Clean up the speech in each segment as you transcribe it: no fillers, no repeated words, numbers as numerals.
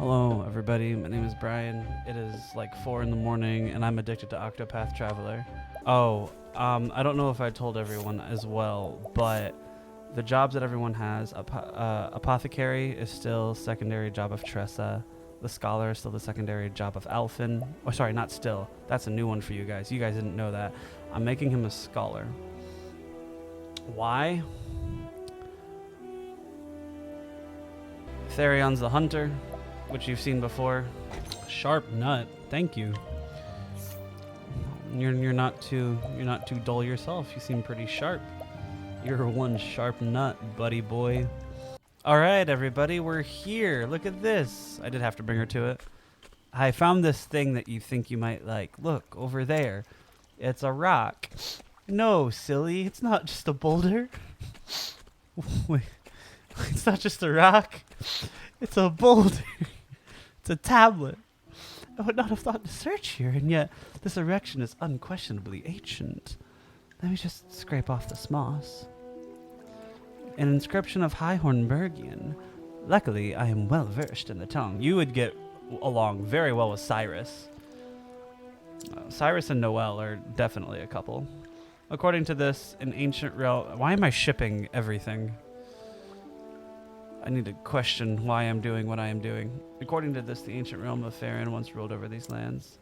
Hello, everybody. My name is Brian. It is like 4 in the morning, and I'm addicted to Octopath Traveler. Oh, I don't know if I told everyone as well, but the jobs that everyone has, Apothecary is still secondary job of Tressa. The Scholar is still the secondary job of Alphen. Oh, sorry, not still. That's a new one for you guys. You guys didn't know that. I'm making him a Scholar. Why? Therion's the Hunter, which you've seen before. Sharp nut. Thank you. You're not too dull yourself. You seem pretty sharp. You're one sharp nut, buddy boy. All right, everybody, we're here. Look at this. I did have to bring her to it. I found this thing that you think you might like. Look over there. It's a rock. No, silly. It's not just a boulder. Wait. It's not just a rock. It's a boulder. It's a tablet. I would not have thought to search here, and yet this erection is unquestionably ancient. Let me just scrape off this moss. An inscription of High Hornburgian. Luckily, I am well versed in the tongue. You would get along very well with Cyrus. Cyrus and Noel are definitely a couple. According to this, an ancient realm... Why am I shipping everything? I need to question why I'm doing what I am doing. According to this, the ancient realm of Faerun once ruled over these lands.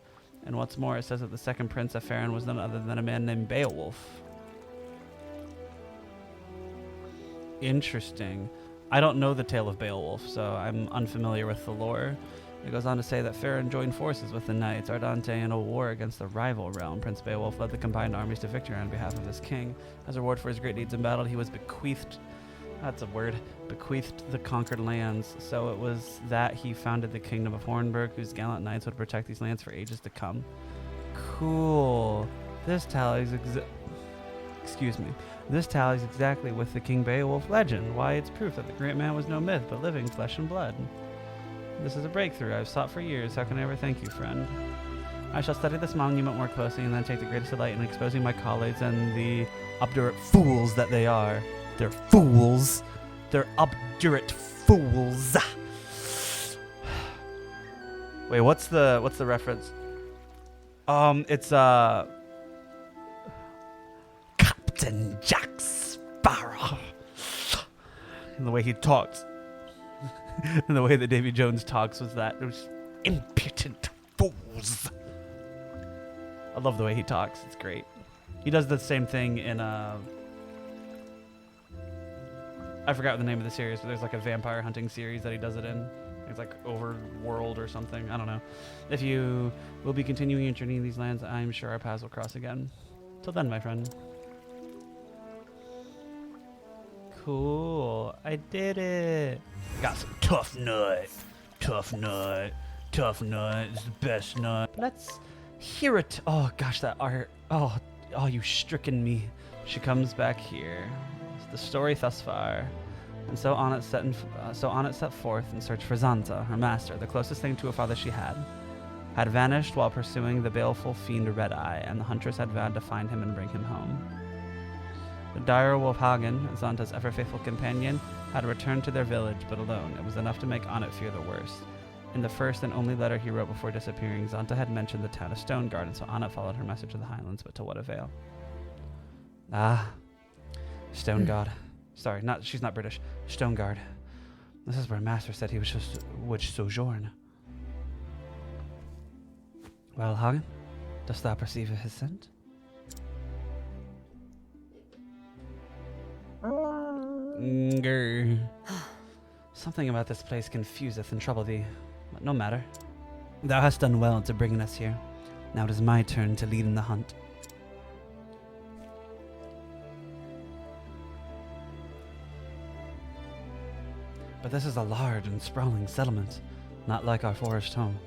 And what's more, it says that the second prince of Faerun was none other than a man named Beowulf. Interesting. I don't know the tale of Beowulf, so I'm unfamiliar with the lore. It goes on to say that Faerun joined forces with the knights Ardante in a war against the rival realm. Prince Beowulf led the combined armies to victory on behalf of his king. As a reward for his great deeds in battle, he was bequeathed... That's a word. Bequeathed the conquered lands. So it was that he founded the kingdom of Hornburg, whose gallant knights would protect these lands for ages to come. Cool. This tallies This tallies exactly with the King Beowulf legend. Why, it's proof that the great man was no myth, but living flesh and blood. This is a breakthrough I've sought for years. How can I ever thank you, friend? I shall study this monument more closely and then take the greatest delight in exposing my colleagues and the obdurate fools that they are. They're fools. They're obdurate fools. Wait, what's the reference? It's Captain Jack Sparrow. And the way he talks. And the way that Davy Jones talks was that. Those impudent fools. I love the way he talks. It's great. He does the same thing in I forgot the name of the series, but there's like a vampire hunting series that he does it in. It's like Overworld or something. I don't know. If you will be continuing your journey in these lands, I'm sure our paths will cross again. Till then, my friend. Cool. I did it. Got some tough nut. Tough nut. Tough nut. It's the best nut. Let's hear it. Oh, gosh, that art. Oh, you stricken me. She comes back here. The story thus far, and so on it set forth in search for Xanta, her master, the closest thing to a father she had vanished while pursuing the baleful fiend Red Eye, and the huntress had vowed to find him and bring him home. The dire wolf Hagen, Xanta's ever-faithful companion, had returned to their village, but alone. It was enough to make Annet fear the worst. In the first and only letter he wrote before disappearing, Xanta had mentioned the town of Stoneguard, and so Annet followed her message to the Highlands, but to what avail? Stoneguard. Sorry, she's not British. Stoneguard. This is where Master said he would sojourn. Well, Hagen, dost thou perceive his scent? Something about this place confuseth and trouble thee, but no matter. Thou hast done well to bring us here. Now it is my turn to lead in the hunt. But this is a large and sprawling settlement, not like our forest home.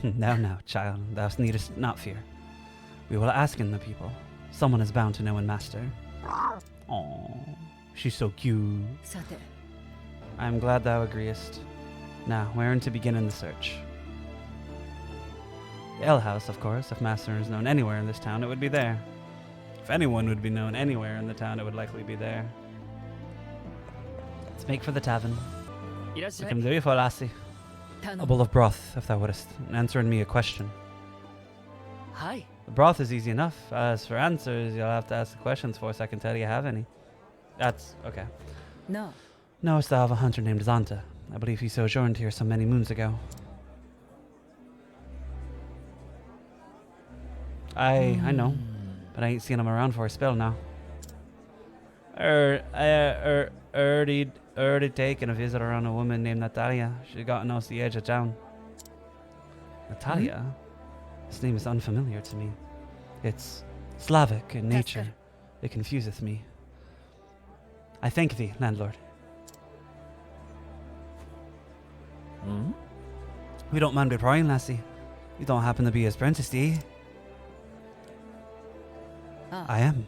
Now, child, thou needest not fear. We will ask in the people. Someone is bound to know and master. Oh, she's so cute. I am glad thou agreest. Now, wherein to begin in the search? The alehouse, of course. If Master is known anywhere in this town, it would be there. If anyone would be known anywhere in the town, it would likely be there. Let's make for the tavern. What can I do you for, lassie? A bowl of broth, if thou wouldst, answering me a question. Hi. The broth is easy enough. As for answers, you'll have to ask the questions for us. I can tell you have any. That's okay. No. Knowest thou of a hunter named Zonta? I believe he sojourned here so many moons ago. I know, but I ain't seen him around for a spell now. Already taken a visit around a woman named Natalia. She gotten us the edge of town. Natalia? This name is unfamiliar to me. It's Slavic in nature. It confuseth me. I thank thee, landlord. We don't mind be prying, lassie. You don't happen to be his apprentice, do you? I am.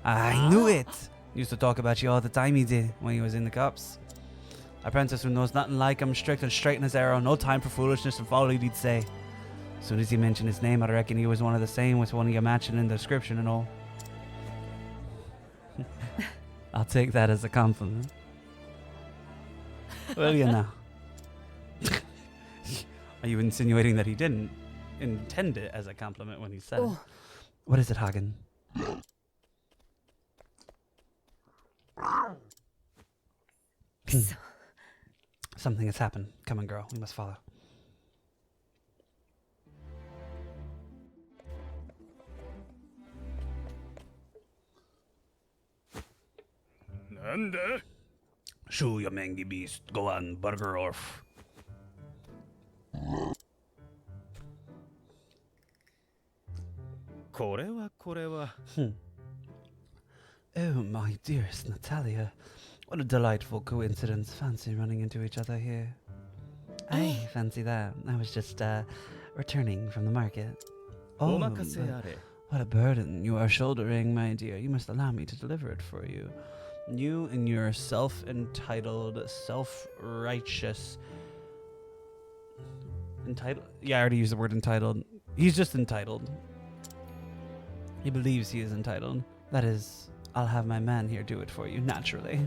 I knew it! Used to talk about you all the time, he did, when he was in the cops. Apprentice who knows nothing like him, strict and straight in his arrow, no time for foolishness and folly, he'd say. As soon as he mentioned his name, I reckon he was one of the same, with one of you matching in the description and all. I'll take that as a compliment. Will you now? Are you insinuating that he didn't intend it as a compliment when he said it? What is it, Hagen? Something has happened. Come on, girl. We must follow. Nanda? Shoo, you mangy beast. Go on, burger off. Oh, my dearest Natalia. What a delightful coincidence. Fancy running into each other here. I fancy that. I was just, returning from the market. Oh, what a burden you are shouldering, my dear. You must allow me to deliver it for you. You and your self-entitled, self-righteous... Entitled? Yeah, I already used the word entitled. He's just entitled. He believes he is entitled. That is, I'll have my man here do it for you, naturally.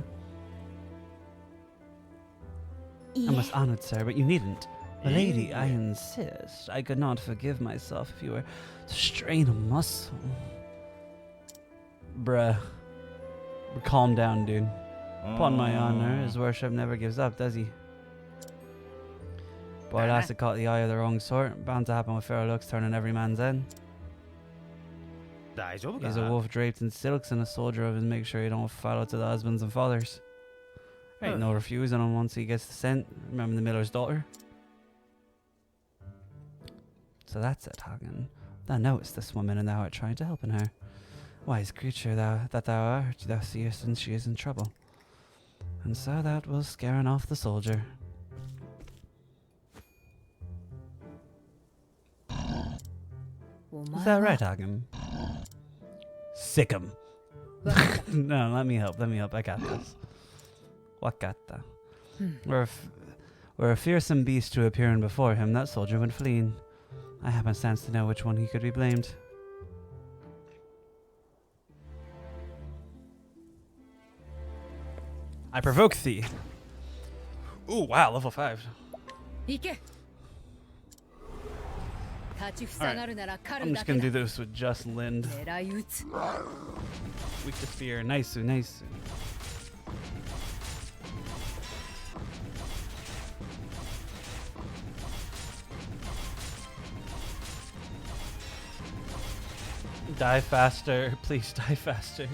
I must honor it, sir, but you needn't. Lady, I insist. I could not forgive myself if you were to strain a muscle. Bruh. Calm down, dude. Upon my honor, his worship never gives up, does he? Boy, last caught the eye of the wrong sort. Bound to happen with fair looks turning every man's head. He's a wolf draped in silks and a soldier of his. Make sure you don't follow to the husbands and fathers. Ain't no refusing him once he gets the scent. Remember the miller's daughter? So that's it, Hagen. Thou knowest this woman and thou art trying to help in her. Wise creature that thou art, thou seest and she is in trouble. And so that was scaring off the soldier. Is that right, Hagen? Sick him. No, let me help. I got this. Wakata. Were a fearsome beast to appearing before him, that soldier went fleeing. I happenstance to know which one he could be blamed. I provoke thee. Ooh, wow, level 5. Alright. I'm just gonna do this with just Lind. Weak to spear. Nice. Die faster. Please die faster.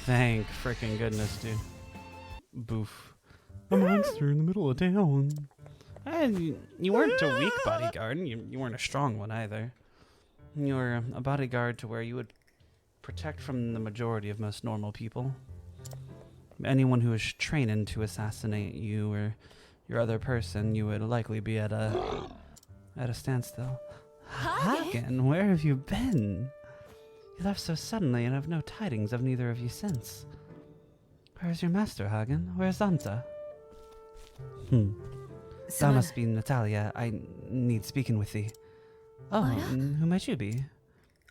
Thank freaking goodness, dude. Boof. A monster in the middle of town. And you weren't a weak bodyguard. You weren't a strong one either. You were a bodyguard to where you would protect from the majority of most normal people. Anyone who is training to assassinate you or your other person, you would likely be at a standstill. Hagen, where have you been? You left so suddenly and have no tidings of neither of you since. Where is your master, Hagen? Where is Zanta? Thou must be Natalia. I need speaking with thee. Oh, and who might you be?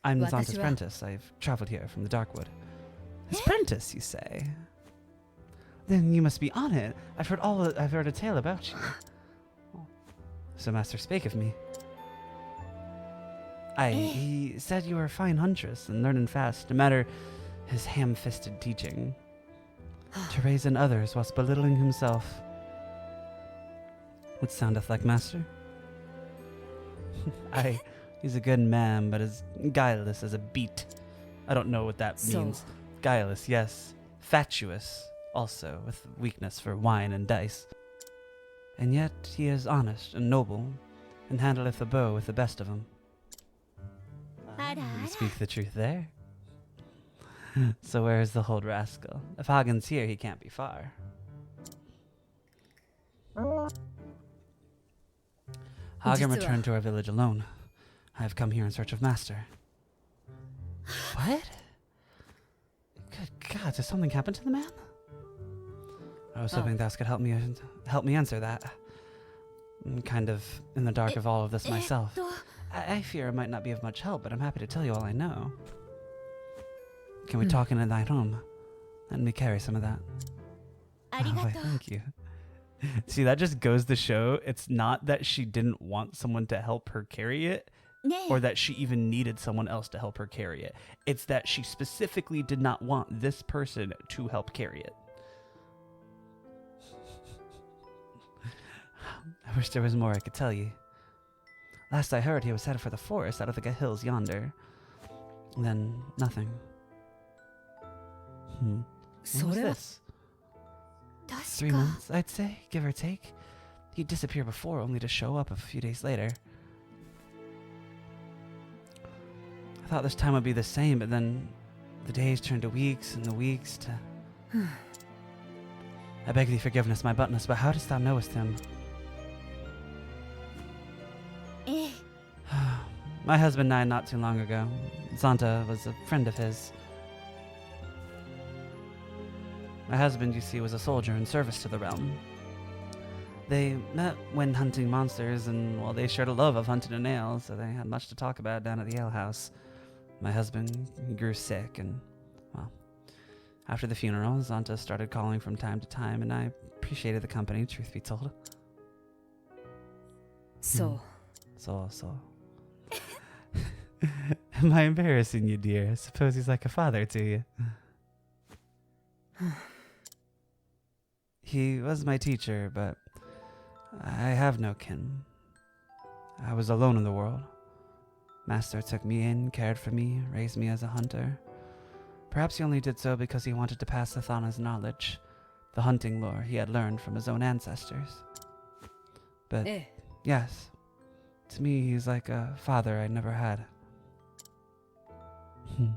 I'm Zanta's apprentice. I've traveled here from the Darkwood. His apprentice, you say? Then you must be on it. I've heard a tale about you. So master spake of me. Aye, he said you were a fine huntress and learning fast, no matter his ham-fisted teaching. To raise in others whilst belittling himself. What soundeth like master? Aye, he's a good man, but as guileless as a beet. I don't know what that means. Guileless, yes. Fatuous, also, with weakness for wine and dice. And yet he is honest and noble, and handleth a bow with the best of them. You speak the truth there. So where is the old rascal? If Hagen's here, he can't be far. Hagen returned to our village alone. I have come here in search of master. What? Good God, did something happen to the man? I was hoping thou could help me answer that. I'm kind of in the dark of all of this myself. I fear it might not be of much help, but I'm happy to tell you all I know. Can we talk in thine home? Let me carry some of that. Oh, why, thank you. See, that just goes to show it's not that she didn't want someone to help her carry it, or that she even needed someone else to help her carry it. It's that she specifically did not want this person to help carry it. I wish there was more I could tell you. Last I heard, he was headed for the forest out of the hills yonder. Then nothing. When was this? 3 months, I'd say, give or take. He'd disappear before, only to show up a few days later. I thought this time would be the same, but then the days turned to weeks, and the weeks to... I beg thee forgiveness, my buttoness, but how dost thou knowest him? My husband died not too long ago. Zanta was a friend of his. My husband, you see, was a soldier in service to the realm. They met when hunting monsters, and, well, they shared a love of hunting a nail, so they had much to talk about down at the alehouse. My husband grew sick, and, well, after the funeral, Zanta started calling from time to time, and I appreciated the company, truth be told. So. Am I embarrassing you, dear? I suppose he's like a father to you. He was my teacher, but I have no kin. I was alone in the world. Master took me in, cared for me, raised me as a hunter. Perhaps he only did so because he wanted to pass on his knowledge, the hunting lore he had learned from his own ancestors. But, yes, to me he's like a father I never had. You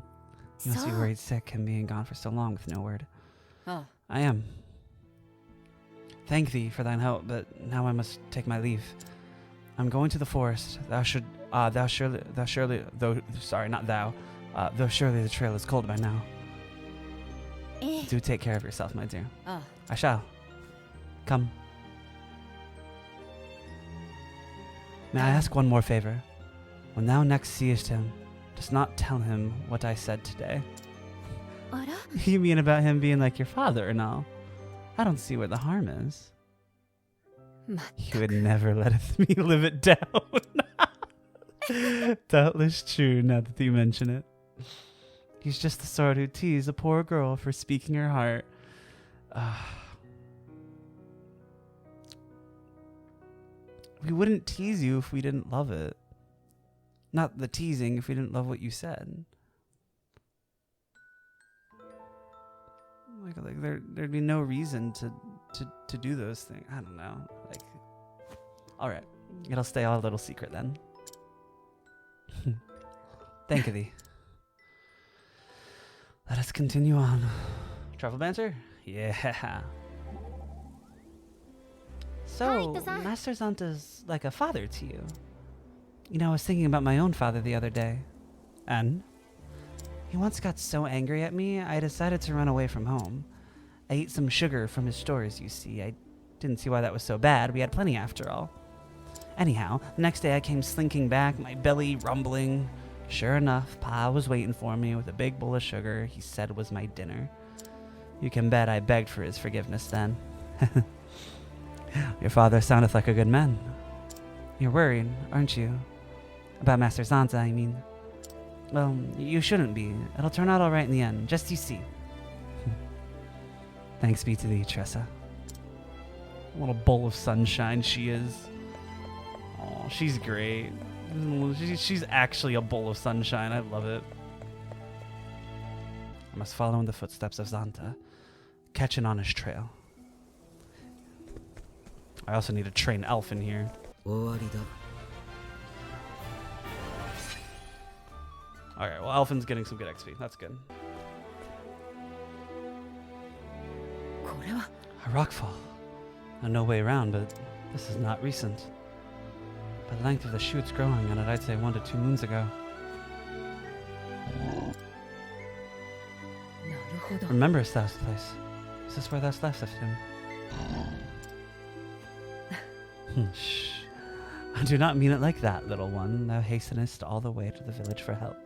must be worried sick, him being gone for so long with no word. I am. Thank thee for thine help, but now I must take my leave. I'm going to the forest. Though surely the trail is cold by now. Do take care of yourself, my dear. I shall. Come. May I ask one more favor? When thou next seest him, dost not tell him what I said today. You mean about him being like your father and all? I don't see where the harm is. You would never let me live it down. Doubtless true, now that you mention it. He's just the sort who'd tease a poor girl for speaking her heart. We wouldn't tease you if we didn't love it. Not the teasing if we didn't love what you said. Like there'd be no reason to do those things. I don't know. Like, all right, it'll stay a little secret then. Thank thee. Let us continue on. Travel banter? Yeah. So, Master Zanta's like a father to you. You know, I was thinking about my own father the other day. And? He once got so angry at me, I decided to run away from home. I ate some sugar from his stores, you see. I didn't see why that was so bad. We had plenty after all. Anyhow, the next day I came slinking back, my belly rumbling. Sure enough, Pa was waiting for me with a big bowl of sugar he said was my dinner. You can bet I begged for his forgiveness then. Your father soundeth like a good man. You're worried, aren't you? About Master Santa, I mean. Well, you shouldn't be. It'll turn out all right in the end, just you see. Thanks be to thee, Tressa. What a bowl of sunshine she is. Oh, she's great. She's actually a bowl of sunshine. I love it. I must follow in the footsteps of Santa, catching on his trail. I also need to train Elf in here. Alright, well, Elfin's getting some good XP. That's good. A rockfall. No way around, but this is not recent. By the length of the shoots growing on it, I'd say 1 to 2 moons ago. Rememberest thou this place? Is this where thou leftest him? Shh. I do not mean it like that, little one. Thou hastenest all the way to the village for help.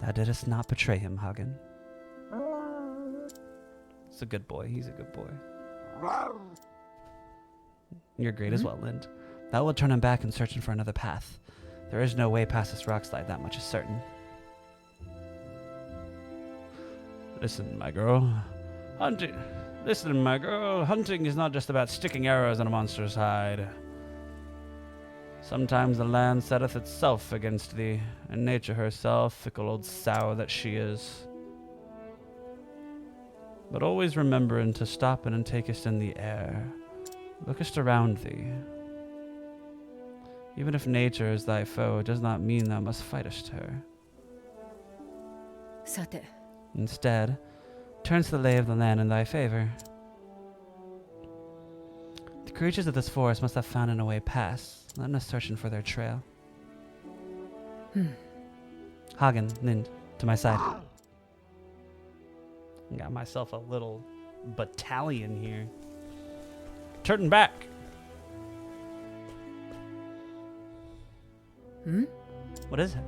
Thou didst not betray him, Hagen. He's a good boy. He's a good boy. You're great as well, Lind. Thou wilt turn him back and searching for another path. There is no way past this rock slide, that much is certain. Listen, my girl. Listen, my girl. Hunting is not just about sticking arrows in a monster's hide. Sometimes the land setteth itself against thee, and nature herself, fickle old sow that she is. But always remembering to stop and takest in the air. Lookest around thee. Even if nature is thy foe, it does not mean thou must fightest her. Instead, turns the lay of the land in thy favor. The creatures of this forest must have found a way past, letting us searching for their trail. Hagen, Lind, to my side. Got myself a little battalion here. Turning back. What is it?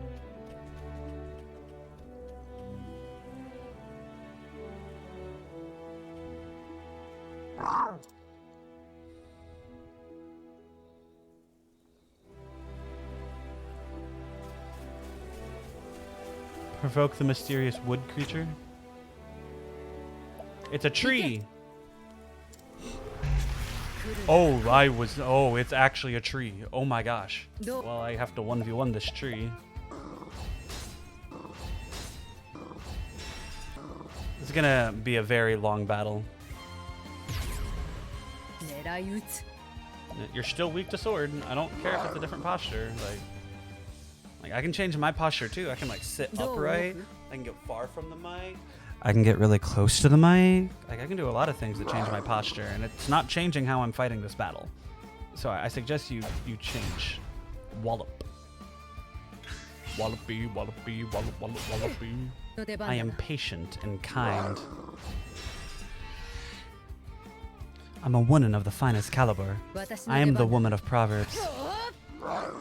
Provoke the mysterious wood creature. It's a tree. Oh, it's actually a tree. Oh my gosh. Well, I have to 1v1 this tree. It's gonna be a very long battle. You're still weak to sword. I don't care if it's a different posture. Like I can change my posture too. I can like sit upright. I can get far from the mic. I can get really close to the mic. Like I can do a lot of things to change my posture, and it's not changing how I'm fighting this battle. So I suggest you change. Wallop. Wallopy, wallopy, wallop, wallop, wallopy. I am patient and kind. I'm a woman of the finest caliber. I am the woman of Proverbs.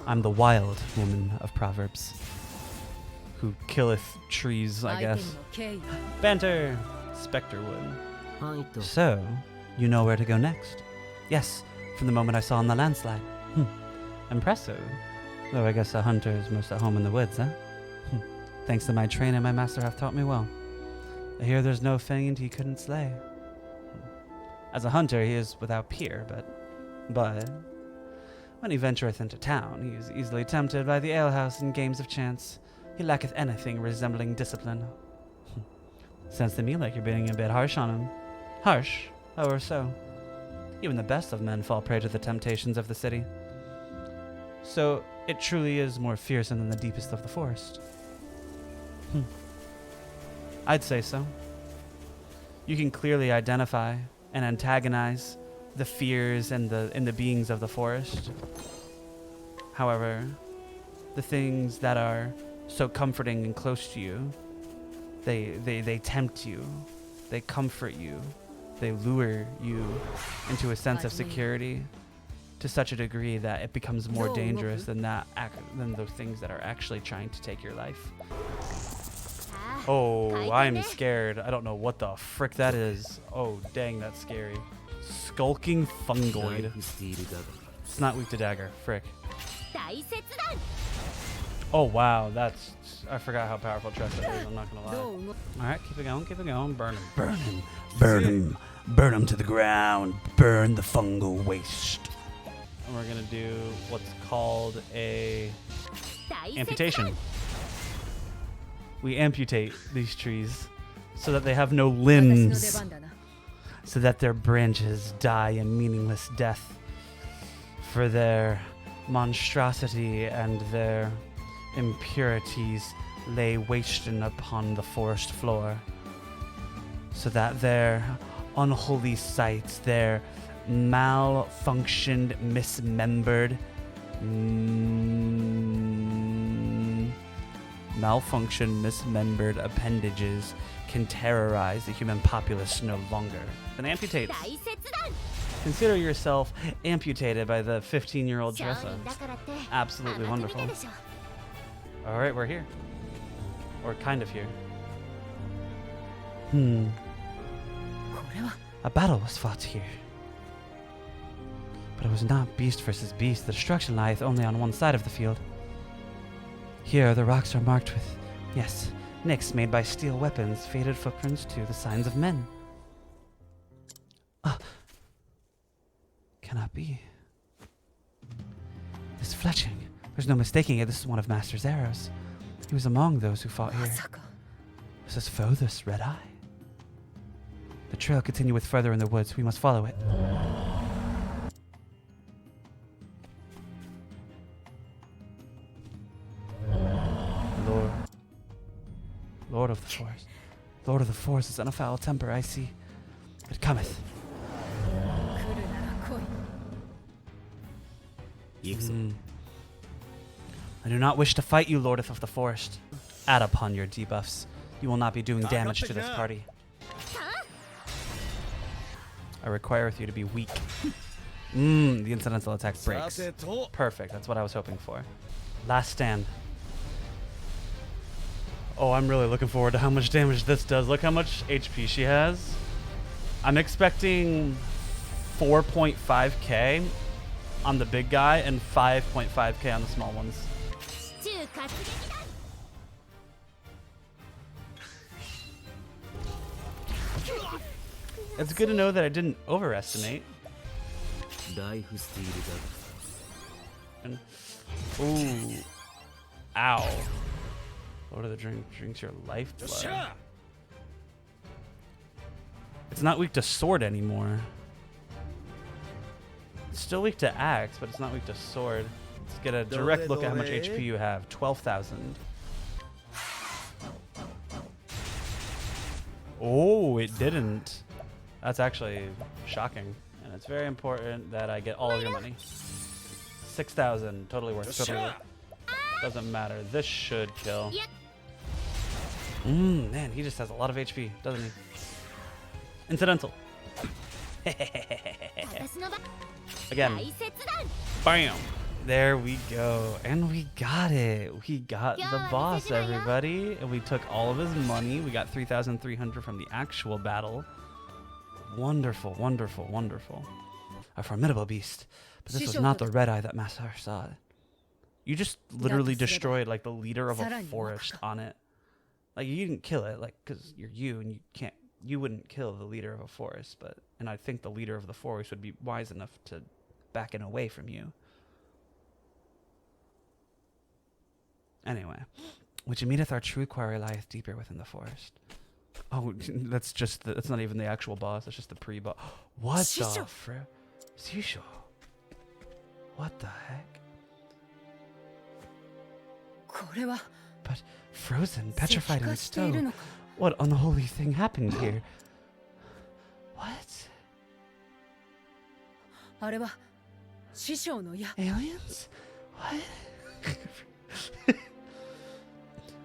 I'm the wild woman of Proverbs. Who killeth trees, I guess. Banter! Spectre wood. So, you know where to go next? Yes, from the moment I saw on the landslide. Impressive. Though I guess a hunter is most at home in the woods, huh? Thanks to my training, my master hath taught me well. I hear there's no fiend he couldn't slay. As a hunter, he is without peer, but when he ventureth into town, he is easily tempted by the alehouse and games of chance. He lacketh anything resembling discipline. Sounds to me like you're being a bit harsh on him. Harsh? Oh, or so. Even the best of men fall prey to the temptations of the city. So, it truly is more fearsome than the deepest of the forest. I'd say so. You can clearly identify and antagonize the fears and the beings of the forest. However, the things that are so comforting and close to you They tempt you. They comfort you. They lure you into a sense of security to such a degree that it becomes more dangerous than those things that are actually trying to take your life. Oh, I'm scared. I don't know what the frick that is. Oh, dang, that's scary. Skulking fungoid. It's not weak to dagger. Frick. Oh, wow. That's... I forgot how powerful Tressa is. I'm not going to lie. Alright, keep it going. Keep it going. Burn him. Burn him. Burn him. Burn him to the ground. Burn the fungal waste. And we're going to do what's called a amputation. We amputate these trees so that they have no limbs, so that their branches die a meaningless death for their monstrosity and their impurities lay wasted upon the forest floor, so that their unholy sites, their malfunctioned, mismembered, appendages can terrorize the human populace no longer. And amputate. Consider yourself amputated by the 15-year-old Tressa. Absolutely wonderful. All right, we're here. Or kind of here. A battle was fought here. But it was not beast versus beast. The destruction lieth only on one side of the field. Here, the rocks are marked with, yes, nicks made by steel weapons, faded footprints to the signs of men. Cannot be. This fletching, there's no mistaking it. This is one of Master's arrows. He was among those who fought here. Was his foe this red eye? The trail continueth further in the woods. We must follow it. Lord of the forest. Lord of the forest is in a foul temper, I see. It cometh. I do not wish to fight you, Lord of the forest. Add upon your debuffs. You will not be doing damage to this party. I require you to be weak. The incidental attack breaks. Perfect, that's what I was hoping for. Last stand. Oh, I'm really looking forward to how much damage this does. Look how much HP she has. I'm expecting 4.5k on the big guy and 5.5k on the small ones. It's good to know that I didn't overestimate. And, ooh. Ow. What are the drinks your lifeblood? It's not weak to sword anymore. It's still weak to axe, but it's not weak to sword. Let's get a direct look at how much HP you have. 12,000. Oh, it didn't. That's actually shocking. And it's very important that I get all of your money. 6,000. Totally worth it. Totally worth it. Doesn't matter. This should kill. Man, he just has a lot of HP, doesn't he? Incidental. Again. Bam. There we go. And we got it. We got the boss, everybody. And we took all of his money. We got 3,300 from the actual battle. Wonderful, wonderful, wonderful. A formidable beast. But this was not the red eye that Master saw. You just literally destroyed like the leader of a forest on it. Like you didn't kill it, like because you're you and you wouldn't kill the leader of a forest, and I think the leader of the forest would be wise enough to back away from you. Anyway, which meaneth our true quarry lieth deeper within the forest. Oh, that's not even the actual boss. That's just the pre-boss. What the frick? Shisho. What the heck? But frozen, petrified in stone. What unholy thing happened here? What? Aliens? What?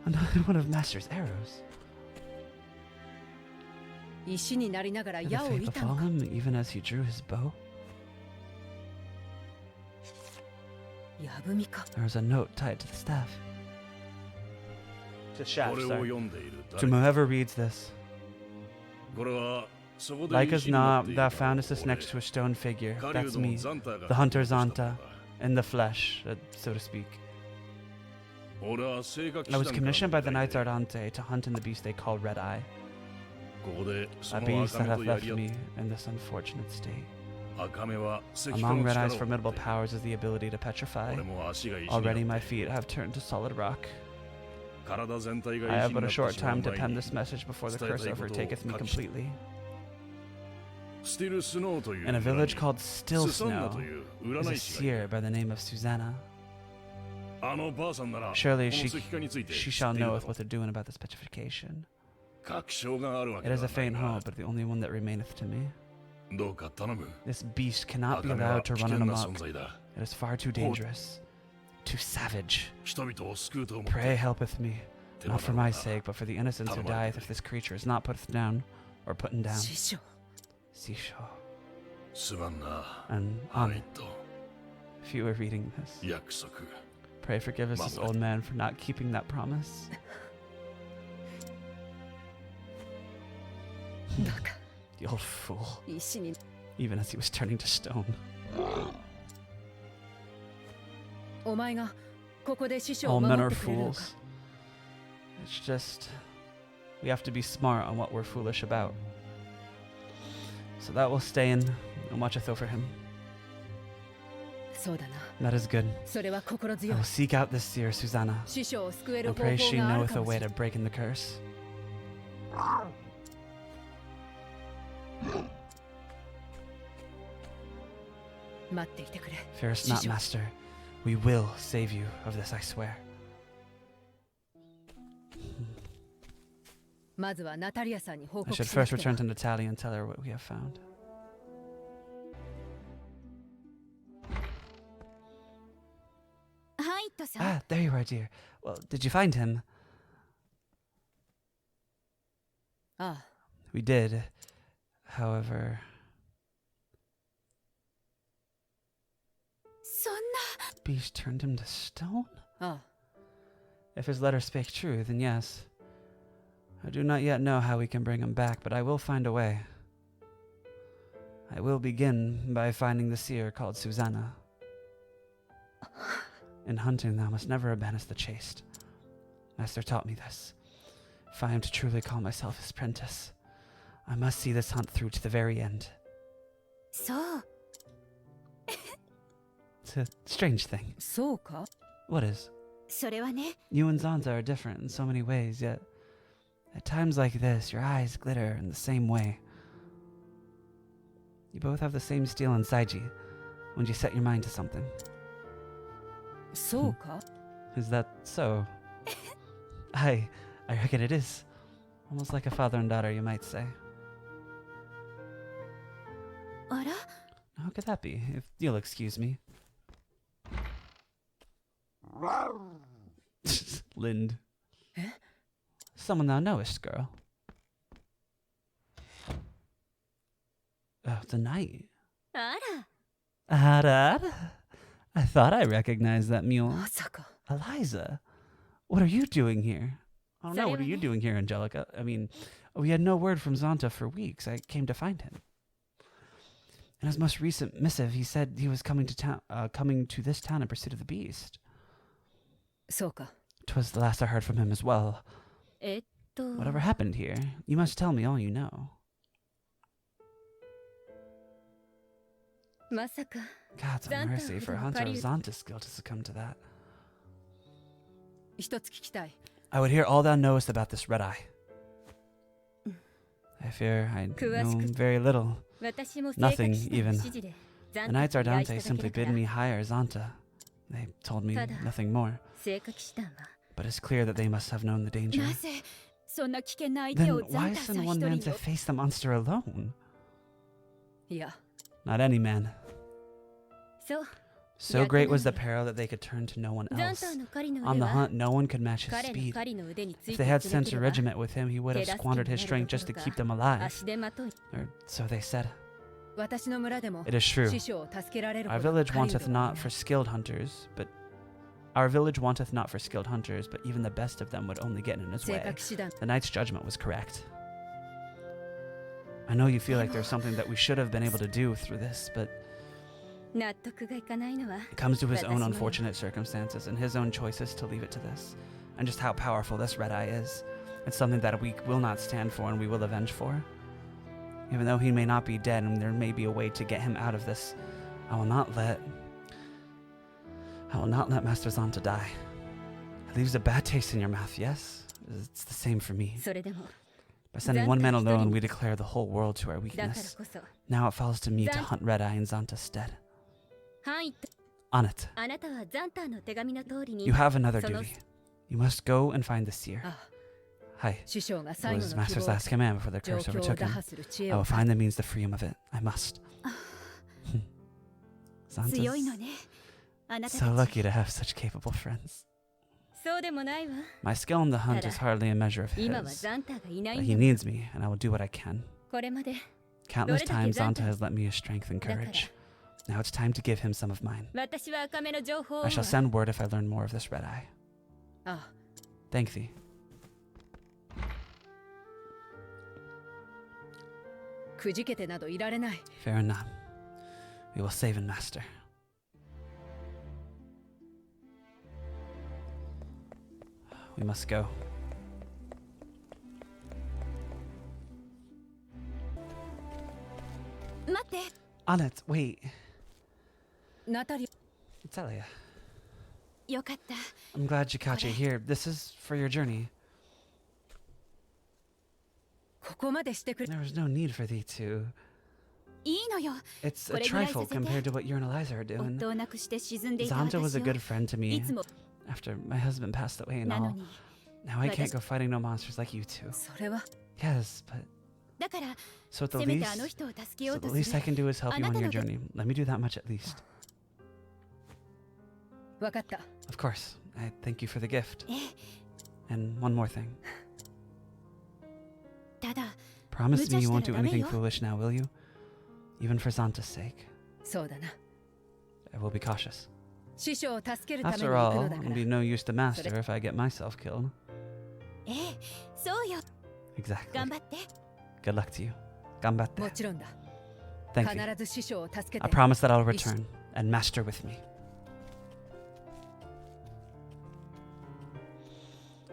Another one of Master's arrows. 石になりながら Did the 矢を fate 射た befall のか him even as he drew his bow? やぶみか There was a note tied to the staff. To shaft, これを sorry. 読んでいる To 誰 whoever reads this. これはそこで Like 石 as になって not, い thou るのは foundest us 俺 next to a stone figure. 狩 That's 人の me. ザンタが The hunter 引き落としたもの Zanta. だ In the flesh, so to speak. 俺は聖火騎士 I 団 was から commissioned by the の Knights 依頼で Ardante to hunt in the beast they call Red Eye. ここでそ A の beast 赤 that 目 hath とや left り合っ me in this unfortunate state. 赤目は石化 Among の Red 力 Eye's を持 formidable っている powers is the ability to petrify. 俺も足が石になって Already my feet have turned to solid rock. 体全体 I が have 石に but な a って short しまう time to 前 pen に this message before the 伝えたい curse ことを overtaketh me 隠して completely. スティルスノーという In a 村 village に called Still スサンナ Snow という is 占 a い師がい seer る by the name of Susanna. あのばあさんならこの Surely 石化について she 知 shall っているだ knoweth ろう what they're doing about this petrification. 確証があるわ It け is だ a faint が hope, but the only one that remaineth to me. どうか頼む This beast cannot be 赤目は allowed 危 to 険 run な amok. 存在だ It is far too dangerous, too savage. 人々を救うと思って Pray helpeth me, 手間 not だ for ろう my な sake, but for the innocence who 頼まれて dieth く if れ this creature is not put down or put down. 師匠 Seashore. すまんな And ハ on イ it, と if you are reading this, 約束 pray forgive us this old man for not keeping that promise. バカ The old fool, 石に even as he was turning to stone. お前がここで師匠 All を men 守 are ってくれるのか fools. It's just, we have to be smart on what we're foolish about. So that will stay in and watcheth over him. そうだな That is good. それは心 I 強い will seek out this seer, Susanna, 師匠を救える and 方 pray 法 she がある knoweth か a もし way れ to break in the curse.ん待っていてくれ Fearest not, Shisho. master. We will save you of this, I swear. まずはナタリアさんに報 I 告 should しな first くて return は to Natalia and tell her what we have found. Ah, there you are, dear. Well, did you find him? ああ We did. However, そんな the beast turned him to stone? ああ If his letter spake true, then yes. I do not yet know how we can bring him back, but I will find a way. I will begin by finding the seer called Susanna. In hunting, thou must never abandon the chase. Master taught me this. If I am to truly call myself his apprentice, I must see this hunt through to the very end. そう It's a strange thing. そうか What is? それはね You and Zanza are different in so many ways, yet at times like this, your eyes glitter in the same way. You both have the same steel inside you when you set your mind to something. そうか Is that so? I reckon it is. Almost like a father and daughter, you might say. あら How could that be, if you'll excuse me? Lind. Eh? Someone thou knowest, girl. Oh, the knight. あら Arad? I thought I recognized that mule. まさか Eliza, what are you doing here? I don't know, what are you doing here, Angelica? I mean, we had no word from Zonta for weeks. I came to find him. In his most recent missive, he said he was coming to this town in pursuit of the beast. そうか 'Twas the last I heard from him as well. と Whatever happened here, you must tell me all you know. まさか God's Zonta mercy for a wouldn't hunter of worry. Zonta's skill to succumb to that. 一つ聞きたい I would hear all thou knowest about this red eye. I fear I know 詳しく very little. 私も Nothing 生活士の even. 指示で The 残 Knights 高を依頼し Ardante ただ simply けだ bid から me hire Zonta. They told me Tada. nothing more, 聖火騎士団は but it's clear that they must have known the danger. なぜそんな危険な相手 Then をザ why ンタさ send ん one 一 man 人 to を face the monster alone? いや Not any man. そう So great was the peril that they could turn to no one ザン else. ターの狩りの On 腕 the は hunt, no one could match his 彼の speed. 狩りの腕につい If て they had 続 sent け a れば regiment with him, he would have 手助け squandered にな his る strength どこ just to ろ keep か them alive. 足手まとい Or so they said. 私の村でも It is true. 師匠を助けられる Our ほどの village 狩人 wanteth は not いない for skilled hunters, but our village wanteth not for skilled hunters, but even the best of them would only get in his 正 way. 確手段 The knight's judgment was correct. I know you feel like there's something that we should have been able to do through this, but 納得がいかないのは it comes to his own 私もよ unfortunate circumstances and his own choices to leave it to this, and just how powerful this red eye is. It's something that we will not stand for and we will avenge for. Even though he may not be dead and there may be a way to get him out of this, I will not let Master Zanta die. It leaves a bad taste in your mouth, yes? It's the same for me. それでも By sending one man Zanta alone,一人 we declare the whole world to our だから weakness. こそ Now it falls to me to Zanta- hunt Red Eye in Zanta's stead. はいと On it. あなたはザンターの手紙の通りに You have another その duty. You must go and find the seer. あ Hi. 師匠が It 最後 was の Master's 希望 last command before the 状 curse 況を overtook 打 him. 破する知恵 I を will find the means to free him of it. I must. 強いの Zanta's ねあなた so たち lucky to have such capable friends. そうでもないわ My skill in the hunt is hardly a measure of 今は his. ザンターがいない But ん he だ needs me, and I will do what I can. これまで Countless times Zanta- Zanta has lent me his strength and だから courage. Now it's time to give him some of mine. 私は赤目の情報を I shall send word if I learn more of this red eye. あ Thank thee. くじけてなどいられない Fair enough. We will save and master. We must go. 待って On it. Wait. ナタリ Talia. よかった I'm glad you caught you here. This is for your journey. ここまでしてくれ There was no need for thee to. いいのよ It's a これぐらい trifle させて。 compared to what you and Eliza are doing. 夫を亡くして沈んでいた Zanta 私 was a を good friend to い me つも after my husband passed away and なの all. に Now I can't But go fighting no monsters like you two. それは Yes, but だから so at the せめて least, あの人を助け so よう the とす least I る can do is help you on your あなたの journey. Let me do that much at least. 分かった Of course. I thank you for the gift. ええ And one more thing. ただ Promise me you won't do 無茶したらダメ anything よ。 foolish now, will you? Even for Zanta's sake. そうだな I will be cautious. 師匠を助けるために After 行く all, のだか it'll ら be no use to master if I get myself killed. ええそうよ Exactly. 頑張って Good luck to you. Gambatte. もちろんだ Thank you. 必ず師匠を助け I て promise that I'll return and master with me.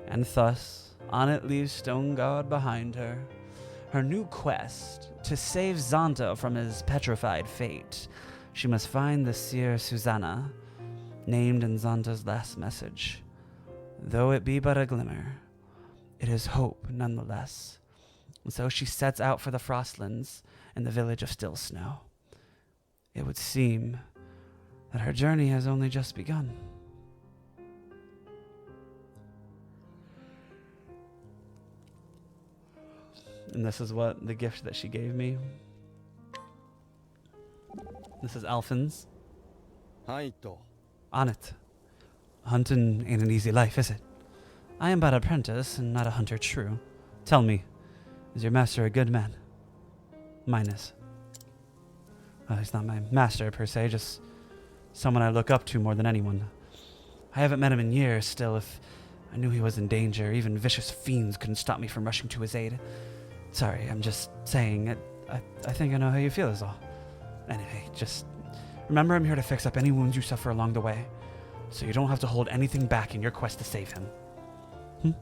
And thus, Anit leaves Stone God behind her. Her new quest, to save Zanta from his petrified fate. She must find the seer Susanna, named in Zanta's last message. Though it be but a glimmer, it is hope nonetheless. And so she sets out for the Frostlands in the village of Still Snow. It would seem that her journey has only just begun. And this is what the gift that she gave me. This is Alphin's. はいと On it. Hunting ain't an easy life, is it? I am but an apprentice and not a hunter true. Tell me, is your master a good man? Mine is. Well, he's not my master per se, just someone I look up to more than anyone. I haven't met him in years, still, if I knew he was in danger, even vicious fiends couldn't stop me from rushing to his aid. Sorry, I'm just saying, I think I know how you feel is all. Anyway, just remember I'm here to fix up any wounds you suffer along the way, so you don't have to hold anything back in your quest to save him.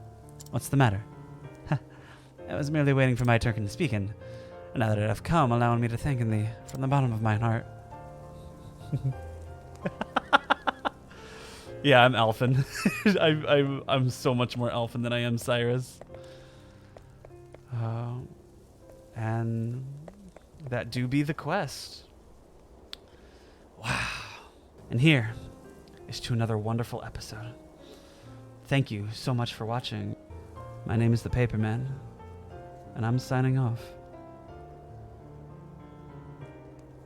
What's the matter? I was merely waiting for my turn to speak, and now that it have come, allowing me to thank thee from the bottom of mine heart. Yeah, I'm Alphin. I'm so much more Alphin than I am Cyrus. And that do be the quest. Wow. And here is to another wonderful episode. Thank you so much for watching. My name is the Paperman, and I'm signing off.